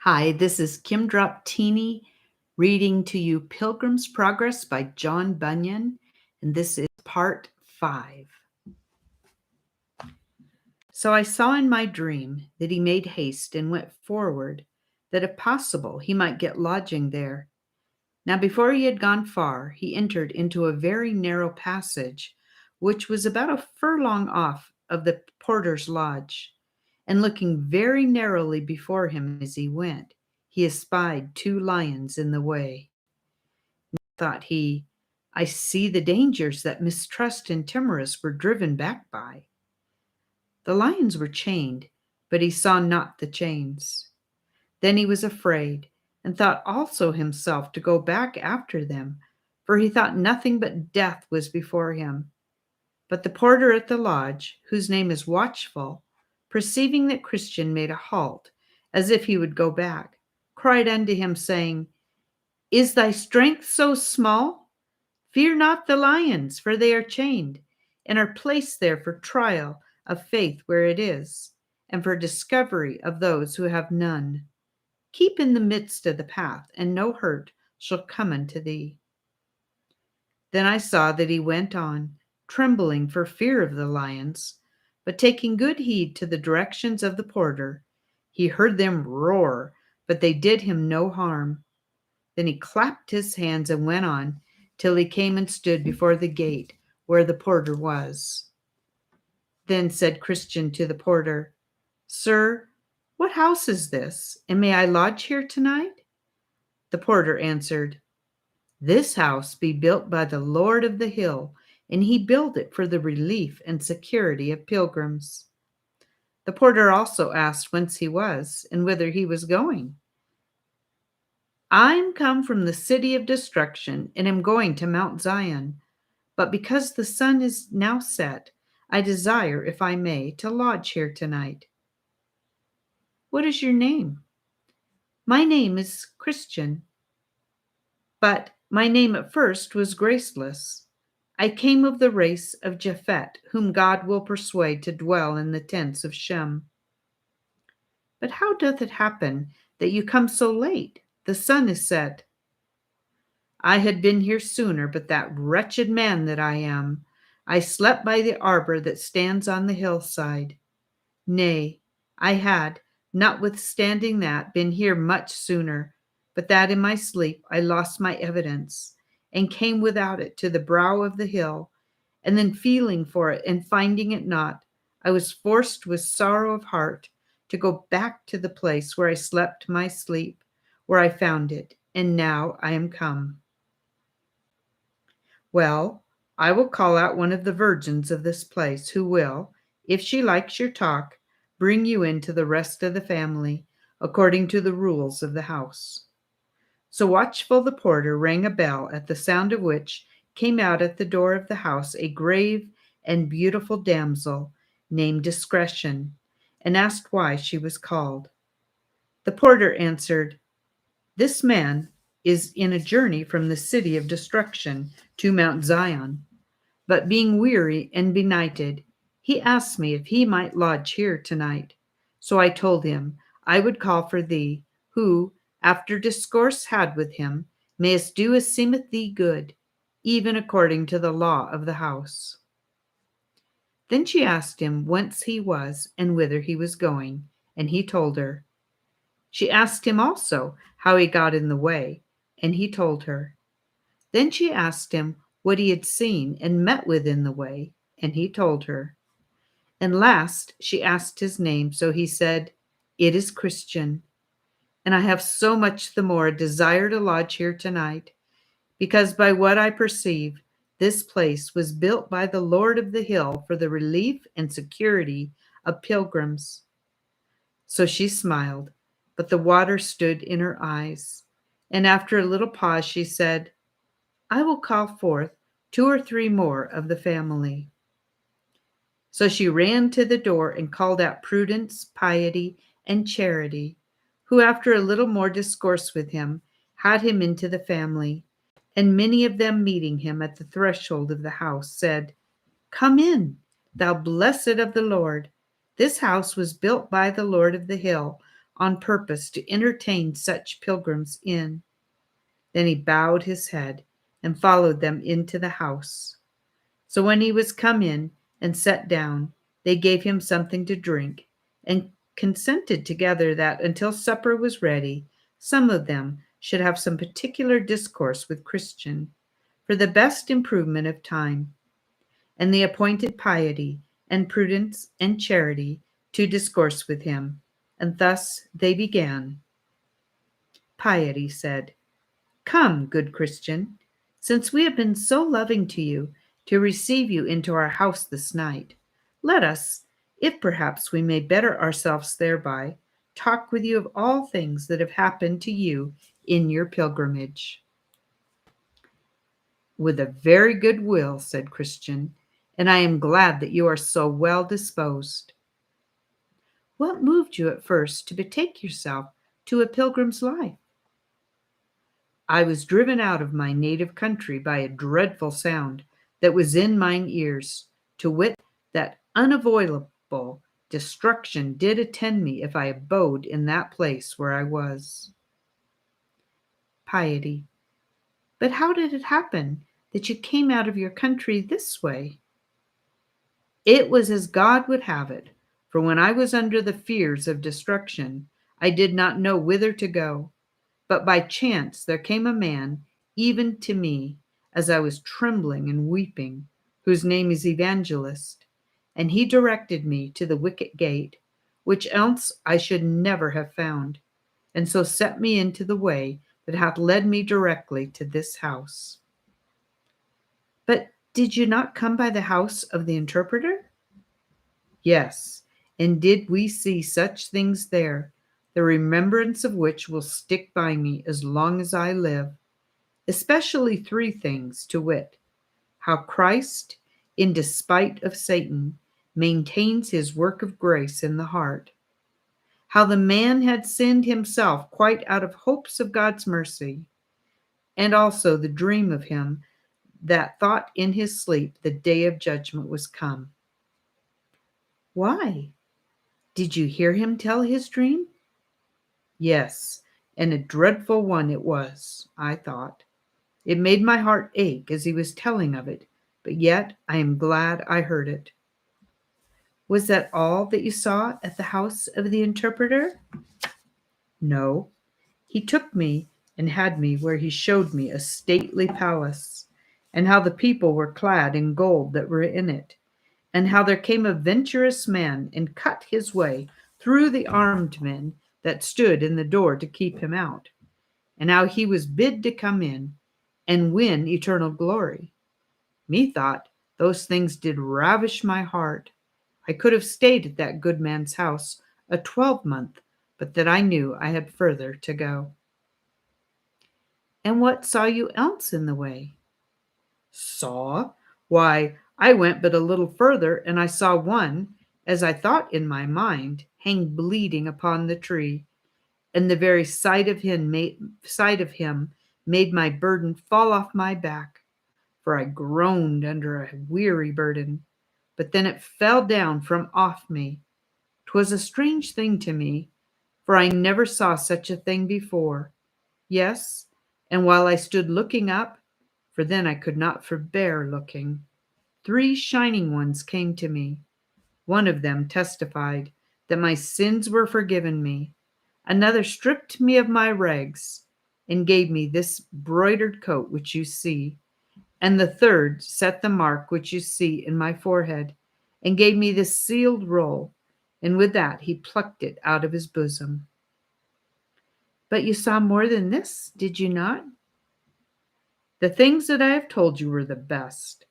Hi, this is Kim Droptiny reading to you Pilgrim's Progress by John Bunyan, and this is part 5. So I saw in my dream that he made haste and went forward, that if possible he might get lodging there. Now before he had gone far, he entered into a very narrow passage, which was about a furlong off of the porter's lodge. And looking very narrowly before him as he went, he espied 2 lions in the way. Thought he, I see the dangers that mistrust and timorous were driven back by. The lions were chained, but he saw not the chains. Then he was afraid, and thought also himself to go back after them, for he thought nothing but death was before him. But the porter at the lodge, whose name is Watchful, perceiving that Christian made a halt, as if he would go back, cried unto him, saying, Is thy strength so small? Fear not the lions, for they are chained, and are placed there for trial of faith where it is, and for discovery of those who have none. Keep in the midst of the path, and no hurt shall come unto thee. Then I saw that he went on, trembling for fear of the lions, but taking good heed to the directions of the porter. He heard them roar, but they did him no harm. Then he clapped his hands and went on till he came and stood before the gate where the porter was. Then said Christian to the porter, Sir, what house is this, and may I lodge here tonight? The porter answered, This house be built by the Lord of the hill, and he built it for the relief and security of pilgrims. The porter also asked whence he was, and whither he was going. I'm come from the city of destruction, and am going to Mount Zion. But because the sun is now set, I desire, if I may, to lodge here tonight. What is your name? My name is Christian, but my name at first was Graceless. I came of the race of Japhet, whom God will persuade to dwell in the tents of Shem. But how doth it happen that you come so late? The sun is set. I had been here sooner, but that wretched man that I am, I slept by the arbor that stands on the hillside. Nay, I had, notwithstanding that, been here much sooner, but that in my sleep I lost my evidence, and came without it to the brow of the hill, and then feeling for it and finding it not, I was forced with sorrow of heart to go back to the place where I slept my sleep, where I found it, and now I am come. Well, I will call out one of the virgins of this place, who will, if she likes your talk, bring you into the rest of the family, according to the rules of the house. So Watchful the porter rang a bell, at the sound of which came out at the door of the house a grave and beautiful damsel named Discretion, and asked why she was called. The porter answered, This man is in a journey from the city of destruction to Mount Zion, but being weary and benighted, he asked me if he might lodge here tonight. So I told him I would call for thee, who, after discourse had with him, mayest do as seemeth thee good, even according to the law of the house. Then she asked him whence he was and whither he was going, and he told her. She asked him also how he got in the way, and he told her. Then she asked him what he had seen and met with in the way, and he told her. And last she asked his name, so he said, It is Christian. And I have so much the more desire to lodge here tonight, because by what I perceive, this place was built by the Lord of the hill for the relief and security of pilgrims. So she smiled, but the water stood in her eyes. And after a little pause, she said, I will call forth 2 or 3 more of the family. So she ran to the door and called out Prudence, Piety, and Charity, who after a little more discourse with him, had him into the family. And many of them meeting him at the threshold of the house said, Come in, thou blessed of the Lord. This house was built by the Lord of the hill on purpose to entertain such pilgrims in. Then he bowed his head and followed them into the house. So when he was come in and sat down, they gave him something to drink, and consented together that until supper was ready, some of them should have some particular discourse with Christian, for the best improvement of time. And they appointed Piety and Prudence and Charity to discourse with him. And thus they began. Piety said, "Come, good Christian, since we have been so loving to you to receive you into our house this night, let us, if perhaps we may better ourselves thereby, talk with you of all things that have happened to you in your pilgrimage." "With a very good will," said Christian, "and I am glad that you are so well disposed." "What moved you at first to betake yourself to a pilgrim's life?" "I was driven out of my native country by a dreadful sound that was in mine ears, to wit, that unavoidable destruction did attend me if I abode in that place where I was." Piety. "But how did it happen that you came out of your country this way?" "It was as God would have it, for when I was under the fears of destruction, I did not know whither to go. But by chance there came a man, even to me, as I was trembling and weeping, whose name is Evangelist, and he directed me to the wicket gate, which else I should never have found, and so set me into the way that hath led me directly to this house." "But did you not come by the house of the interpreter?" "Yes, and did we see such things there, the remembrance of which will stick by me as long as I live, especially three things, to wit, how Christ, in despite of Satan, maintains his work of grace in the heart; how the man had sinned himself quite out of hopes of God's mercy; and also the dream of him that thought in his sleep the day of judgment was come." "Why? Did you hear him tell his dream?" "Yes, and a dreadful one it was, I thought. It made my heart ache as he was telling of it, but yet I am glad I heard it." "Was that all that you saw at the house of the interpreter?" "No. He took me and had me where he showed me a stately palace, and how the people were clad in gold that were in it, and how there came a venturous man and cut his way through the armed men that stood in the door to keep him out, and how he was bid to come in and win eternal glory. Methought those things did ravish my heart. I could have stayed at that good man's house a twelvemonth, but that I knew I had further to go." "And what saw you else in the way?" "Saw? Why, I went but a little further, and I saw one, as I thought in my mind, hang bleeding upon the tree, and the very sight of him made my burden fall off my back, for I groaned under a weary burden, but then it fell down from off me. 'Twas a strange thing to me, for I never saw such a thing before. Yes, and while I stood looking up, for then I could not forbear looking, three shining ones came to me. One of them testified that my sins were forgiven me. Another stripped me of my rags and gave me this broidered coat which you see, and the third set the mark which you see in my forehead, and gave me this sealed roll, and with that he plucked it out of his bosom." "But you saw more than this, did you not?" "The things that I have told you were the best.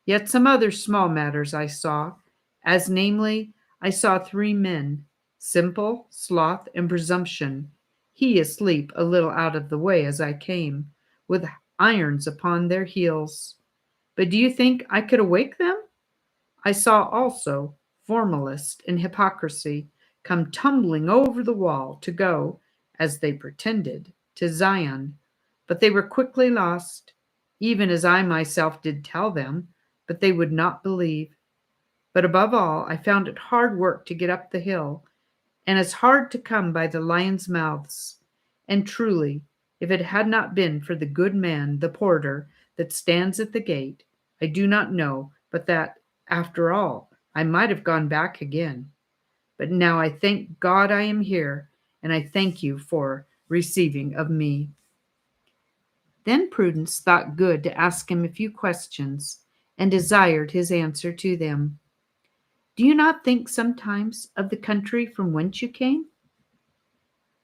Yet some other small matters I saw, as namely, I saw three men, Simple, Sloth, and Presumption, he asleep a little out of the way as I came, with irons upon their heels. But do you think I could awake them? I saw also Formalist and Hypocrisy come tumbling over the wall to go, as they pretended, to Zion, but they were quickly lost, even as I myself did tell them, but they would not believe. But above all, I found it hard work to get up the hill, and is hard to come by the lions' mouths. And truly, if it had not been for the good man, the porter, that stands at the gate, I do not know but that, after all, I might have gone back again. But now I thank God I am here, and I thank you for receiving of me." Then Prudence thought good to ask him a few questions, and desired his answer to them. "Do you not think sometimes of the country from whence you came?"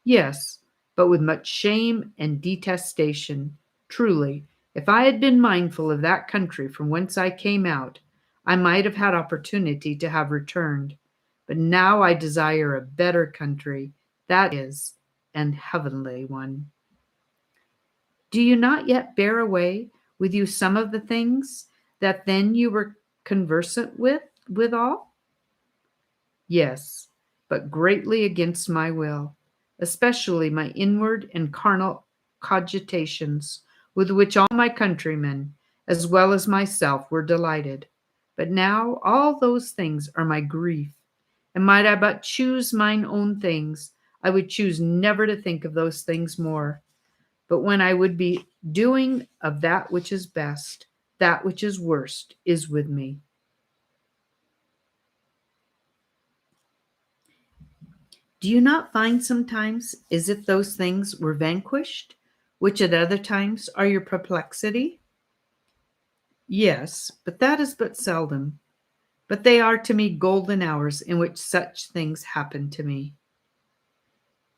"Yes, but with much shame and detestation. Truly, if I had been mindful of that country from whence I came out, I might have had opportunity to have returned. But now I desire a better country, that is, an heavenly one." "Do you not yet bear away with you some of the things that then you were conversant with withal?" "Yes, but greatly against my will, especially my inward and carnal cogitations, with which all my countrymen, as well as myself, were delighted. But now all those things are my grief, and might I but choose mine own things, I would choose never to think of those things more. But when I would be doing of that which is best, that which is worst is with me." Do you not find sometimes as if those things were vanquished, which at other times are your perplexity? Yes, but that is but seldom. But they are to me golden hours in which such things happen to me.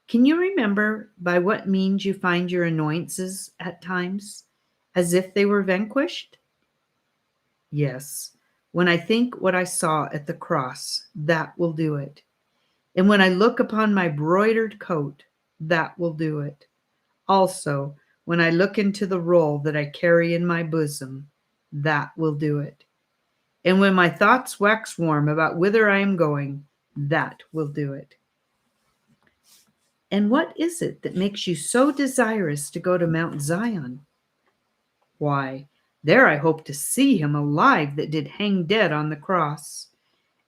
Can you remember by what means you find your annoyances at times, as if they were vanquished? Yes, when I think what I saw at the cross, that will do it. And when I look upon my broidered coat, that will do it. Also, when I look into the roll that I carry in my bosom, that will do it. And when my thoughts wax warm about whither I am going, that will do it. And what is it that makes you so desirous to go to Mount Zion? Why, there I hope to see him alive that did hang dead on the cross.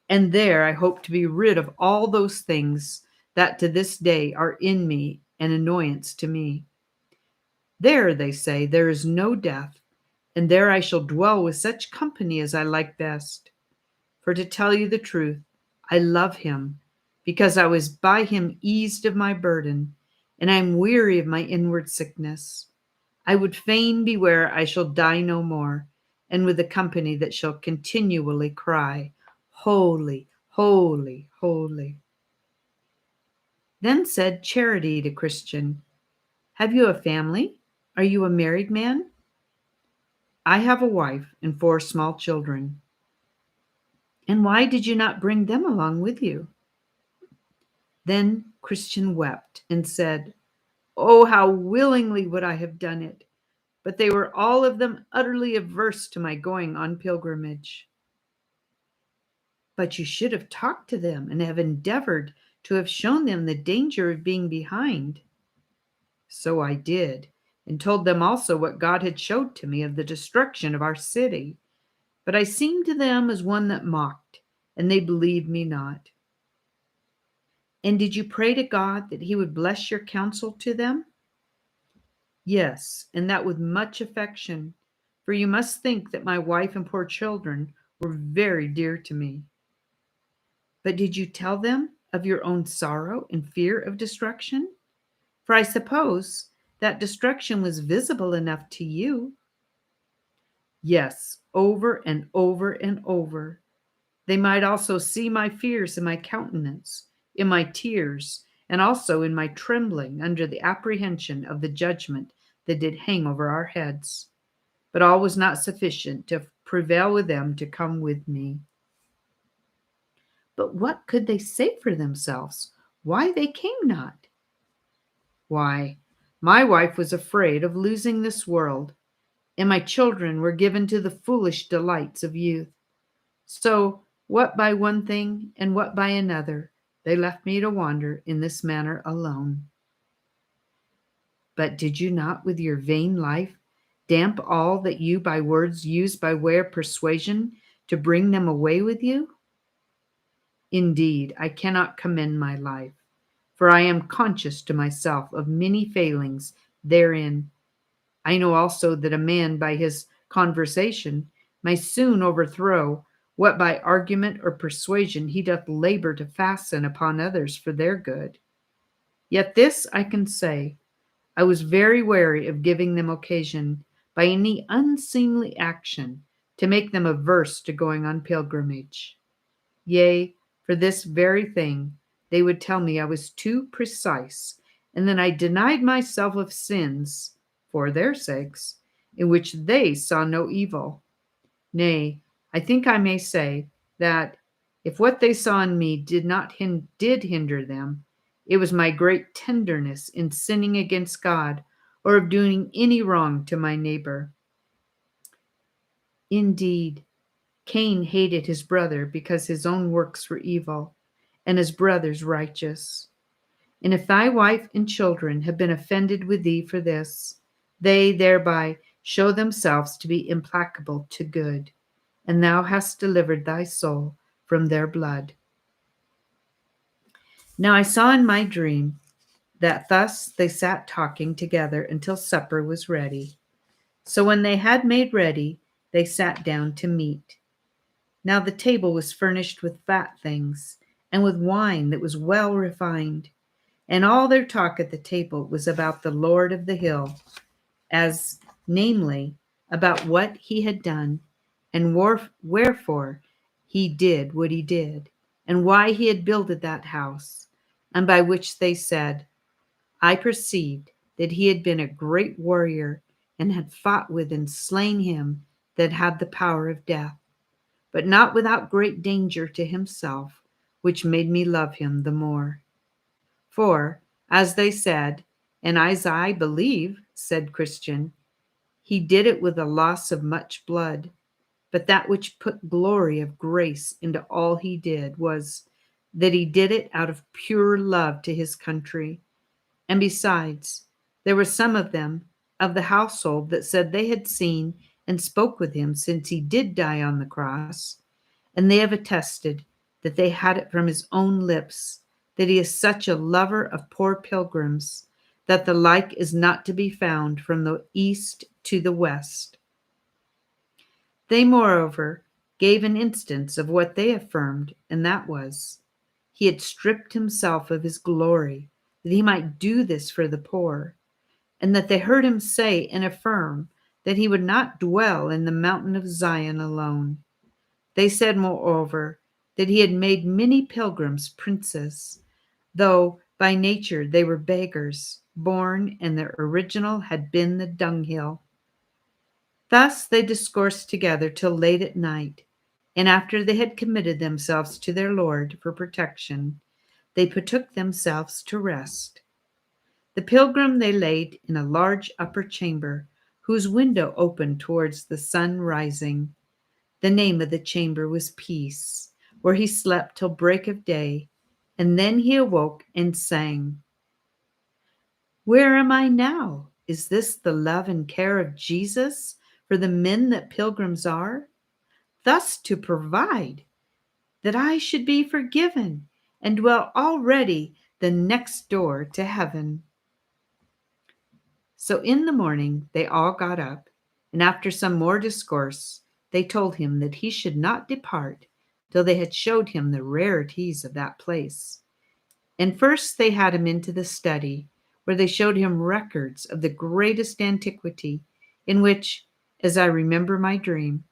And there I hope to be rid of all those things that to this day are in me an annoyance to me. There, they say, there is no death, and there I shall dwell with such company as I like best. For to tell you the truth, I love him, because I was by him eased of my burden, and I am weary of my inward sickness. I would fain be where I shall die no more, and with a company that shall continually cry, Holy, holy, holy. Then said Charity to Christian, "Have you a family? Are you a married man?" "I have a wife and 4 small children." "And why did you not bring them along with you?" Then Christian wept and said, "Oh, how willingly would I have done it! But they were all of them utterly averse to my going on pilgrimage." "But you should have talked to them and have endeavored to have shown them the danger of being behind." "So I did, and told them also what God had showed to me of the destruction of our city. But I seemed to them as one that mocked, and they believed me not." "And did you pray to God that he would bless your counsel to them?" "Yes, and that with much affection, for you must think that my wife and poor children were very dear to me." "But did you tell them of your own sorrow and fear of destruction? For I suppose that destruction was visible enough to you." "Yes, over and over and over. They might also see my fears in my countenance, in my tears, and also in my trembling under the apprehension of the judgment that did hang over our heads. But all was not sufficient to prevail with them to come with me." "But what could they say for themselves? Why they came not?" "Why, my wife was afraid of losing this world, and my children were given to the foolish delights of youth. So, what by one thing and what by another, they left me to wander in this manner alone." "But did you not with your vain life damp all that you by words used by way of persuasion to bring them away with you?" "Indeed, I cannot commend my life. for I am conscious to myself of many failings therein. I know also that a man by his conversation may soon overthrow what by argument or persuasion he doth labor to fasten upon others for their good. Yet this I can say, I was very wary of giving them occasion by any unseemly action to make them averse to going on pilgrimage. Yea, for this very thing, they would tell me I was too precise, and that I denied myself of sins, for their sakes, in which they saw no evil. Nay, I think I may say that if what they saw in me did hinder them, it was my great tenderness in sinning against God, or of doing any wrong to my neighbor. Indeed, Cain hated his brother because his own works were evil, and his brother's righteous. And if thy wife and children have been offended with thee for this, they thereby show themselves to be implacable to good, and thou hast delivered thy soul from their blood. Now I saw in my dream that thus they sat talking together until supper was ready. So when they had made ready, they sat down to meat. Now the table was furnished with fat things, and with wine that was well refined. And all their talk at the table was about the Lord of the hill, as namely, about what he had done, and wherefore he did what he did, and why he had builded that house, and by which they said, I perceived that he had been a great warrior, and had fought with and slain him that had the power of death, but not without great danger to himself, which made me love him the more. For, as they said, and as I believe, said Christian, he did it with the loss of much blood, but that which put glory of grace into all he did was that he did it out of pure love to his country. And besides, there were some of them of the household that said they had seen and spoke with him since he did die on the cross, and they have attested that they had it from his own lips, that he is such a lover of poor pilgrims, that the like is not to be found from the east to the west. They, moreover, gave an instance of what they affirmed, and that was, he had stripped himself of his glory, that he might do this for the poor, and that they heard him say and affirm that he would not dwell in the mountain of Zion alone. They said, moreover, that he had made many pilgrims princes, though by nature they were beggars, born, and their original had been the dunghill. Thus they discoursed together till late at night, and after they had committed themselves to their Lord for protection, they betook themselves to rest. The pilgrim they laid in a large upper chamber, whose window opened towards the sun rising. The name of the chamber was Peace, where he slept till break of day, and then he awoke and sang, Where am I now? Is this the love and care of Jesus for the men that pilgrims are? Thus to provide that I should be forgiven and dwell already the next door to heaven. So in the morning they all got up, and after some more discourse, they told him that he should not depart till they had showed him the rarities of that place. And first they had him into the study, where they showed him records of the greatest antiquity, in which, as I remember my dream,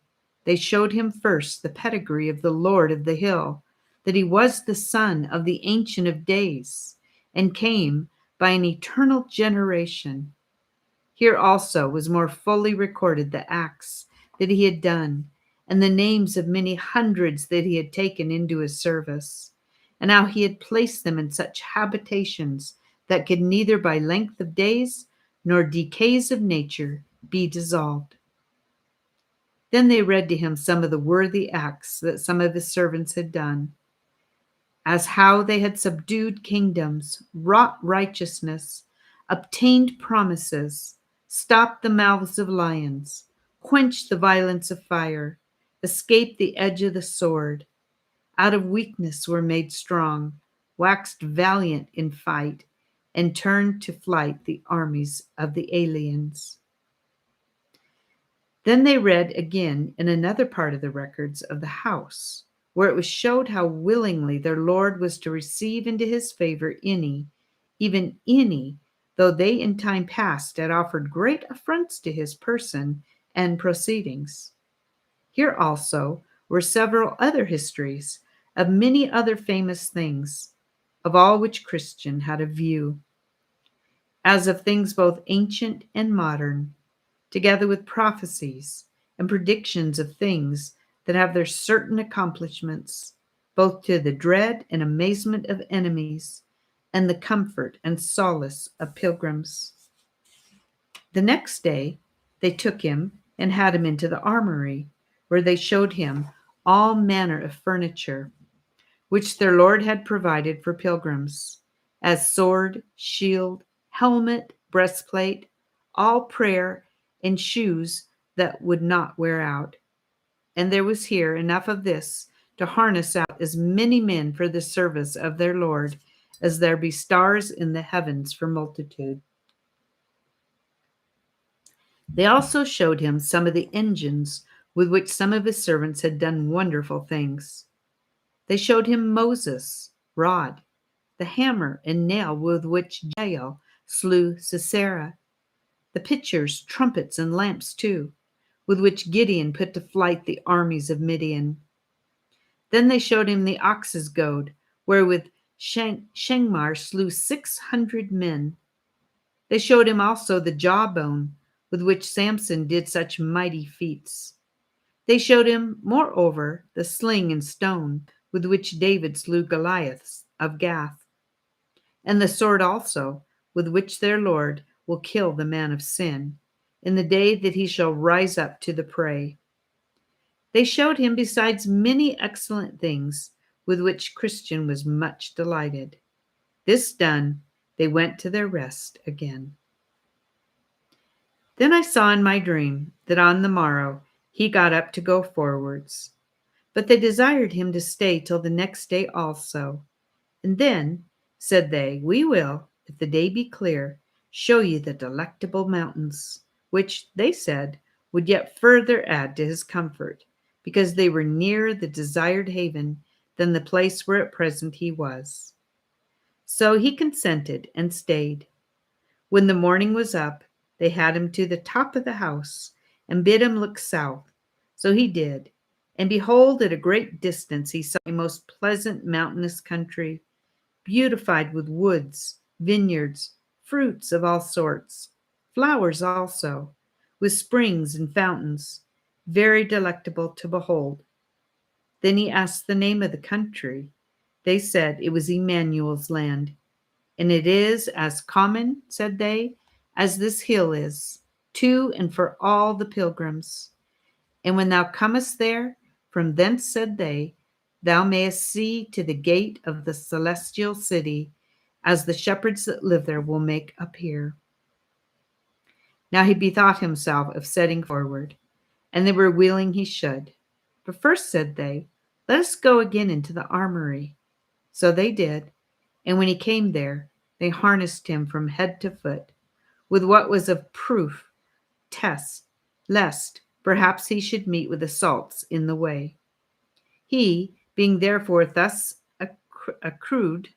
they showed him first the pedigree of the Lord of the hill, that he was the son of the Ancient of Days, and came by an eternal generation. Here also was more fully recorded the acts that he had done, and the names of many hundreds that he had taken into his service, and how he had placed them in such habitations that could neither by length of days nor decays of nature be dissolved. Then they read to him some of the worthy acts that some of his servants had done, as how they had subdued kingdoms, wrought righteousness, obtained promises, stopped the mouths of lions, quenched the violence of fire, escaped the edge of the sword, out of weakness were made strong, waxed valiant in fight, and turned to flight the armies of the aliens. Then they read again in another part of the records of the house, where it was showed how willingly their Lord was to receive into his favor any, even any, though they in time past had offered great affronts to his person and proceedings. Here also were several other histories of many other famous things, of all which Christian had a view, as of things both ancient and modern, together with prophecies and predictions of things that have their certain accomplishments, both to the dread and amazement of enemies, and the comfort and solace of pilgrims. The next day they took him and had him into the armory, where they showed him all manner of furniture, which their Lord had provided for pilgrims, as sword, shield, helmet, breastplate, all prayer, and shoes that would not wear out. And there was here enough of this to harness out as many men for the service of their Lord as there be stars in the heavens for multitude. They also showed him some of the engines with which some of his servants had done wonderful things. They showed him Moses' rod, the hammer and nail with which Jael slew Sisera, the pitchers, trumpets, and lamps too, with which Gideon put to flight the armies of Midian. Then they showed him the ox's goad, wherewith Shengmar slew 600 men. They showed him also the jawbone, with which Samson did such mighty feats. They showed him, moreover, the sling and stone, with which David slew Goliath of Gath, and the sword also, with which their Lord will kill the man of sin, in the day that he shall rise up to the prey. They showed him besides many excellent things, with which Christian was much delighted. This done, they went to their rest again. Then I saw in my dream that on the morrow he got up to go forwards. But they desired him to stay till the next day also. And then said they, We will, if the day be clear, show you the delectable mountains, which, they said, would yet further add to his comfort, because they were nearer the desired haven than the place where at present he was. So he consented and stayed. When the morning was up, they had him to the top of the house, and bid him look south. So he did. And behold, at a great distance he saw a most pleasant mountainous country, beautified with woods, vineyards, fruits of all sorts, flowers also, with springs and fountains, very delectable to behold. Then he asked the name of the country. They said it was Emmanuel's land. And it is as common, said they, as this hill is, to and for all the pilgrims. And when thou comest there, from thence, said they, thou mayest see to the gate of the celestial city, as the shepherds that live there will make appear. Now he bethought himself of setting forward, and they were willing he should. But first, said they, let us go again into the armory. So they did, and when he came there, they harnessed him from head to foot, with what was of proof, test, lest perhaps he should meet with assaults in the way. He, being therefore thus accrued,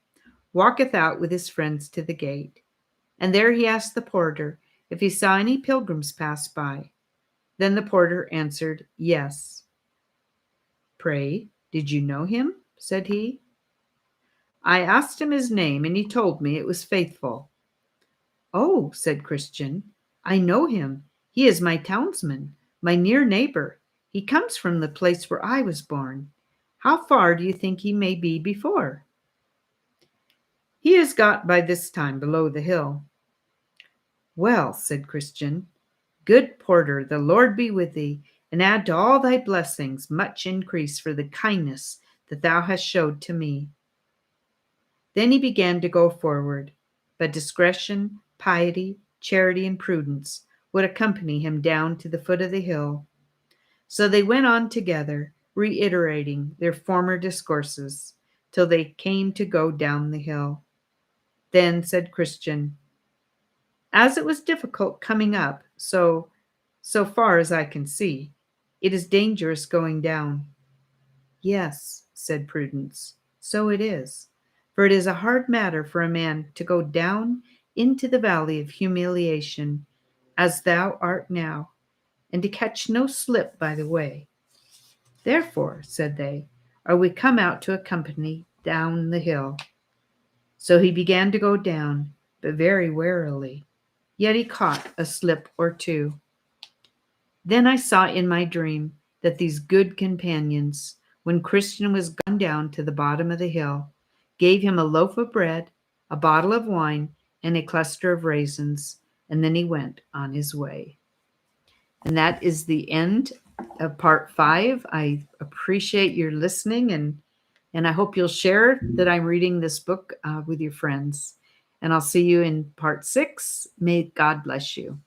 walketh out with his friends to the gate. And there he asked the porter if he saw any pilgrims pass by. Then the porter answered, Yes. Pray, did you know him? Said he. I asked him his name, and he told me it was Faithful. Oh, said Christian, I know him. He is my townsman, my near neighbor. He comes from the place where I was born. How far do you think he may be before? He has got by this time below the hill. Well, said Christian, good porter, the Lord be with thee, and add to all thy blessings much increase for the kindness that thou hast showed to me. Then he began to go forward, but discretion, piety, charity, and prudence would accompany him down to the foot of the hill. So they went on together, reiterating their former discourses, till they came to go down the hill. Then said Christian, "As it was difficult coming up, so far as I can see, it is dangerous going down." "Yes," said Prudence, "so it is, for it is a hard matter for a man to go down into the valley of humiliation, as thou art now, and to catch no slip by the way. Therefore," said they, "are we come out to accompany down the hill." So he began to go down, but very warily, yet he caught a slip or two. Then I saw in my dream that these good companions, when Christian was gone down to the bottom of the hill, gave him a loaf of bread, a bottle of wine, and a cluster of raisins, and then he went on his way. And that is the end of part 5. I appreciate your listening, and I hope you'll share that I'm reading this book with your friends. And I'll see you in part 6. May God bless you.